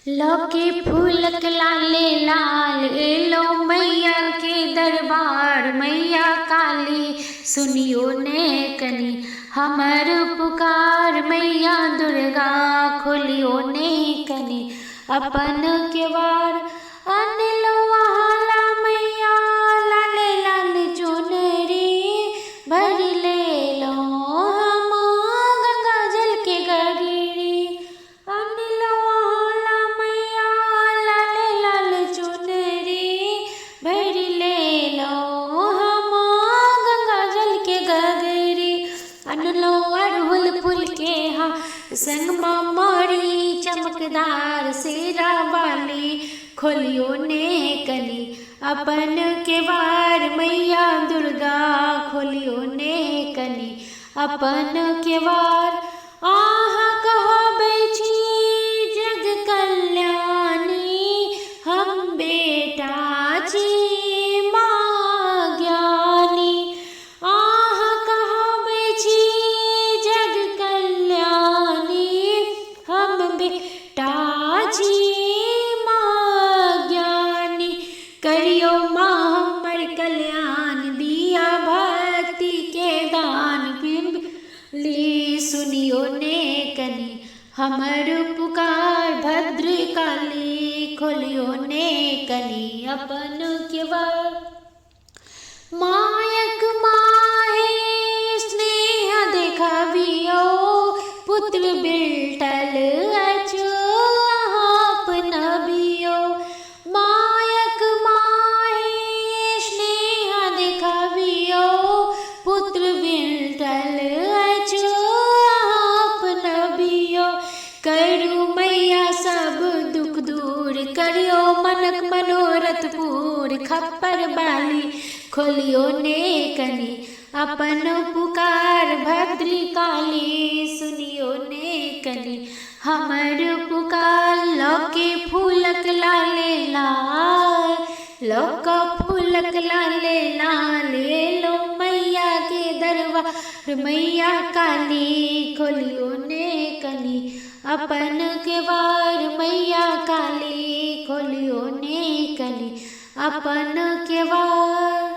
लौके फूलक लाले लाल एलो मैया के दरबार। मैया काली सुनियो ने कनी हमर पुकार। मैया दुर्गा खोलियो ने कनी अपन केवार। अनलो हाला मैया लाले लाल चुनरी भर ले लो हम गंगा जल के गगरी। अनलो हाला मैया लाले लाल चुनरी भर ले लो हम गंगा जल के गगरी। अनलो अड़हुल फूल के संग मोरी चमकदार सेरा वाली खोलियो ने कनी अपन केवार। मैया दुर्गा खोलियो ने कनी अपन केवार। आह कहो बेची जग कल्याणी हम बेटा जी माँ ज्ञानी। आह कहो बेची जग कल्याणी हम बेटा जी माँ ज्ञानी। करियो माँ हमर कल्याण दिया भक्ति के दान। बिम्बली सुनियो ने कनी हमर पुकार। भद्र काली खोलियो ने कनी अपन केवार। मायक माहे स्नेह देखावियो पुत्र बिलटल अचो अपनबियो। मायक माहे स्नेह देखावियो पुत्र बिलटल अचो अपनबियो। करू मैया सब दुख दूर करियो मनक मनोरथ पूर। खप्पर बाली खोलियो ने कनी अपन पुकार। भद्री काली सुनियो ने कनी हमर पुकार। लौके फूलक लाले लाल लौका फूलक लाले लाल एलो मैया के दरबार। मैया काली खोलियो ने कनी अपन केवार। मैया काली खोलियो ने कनी अपन केवार।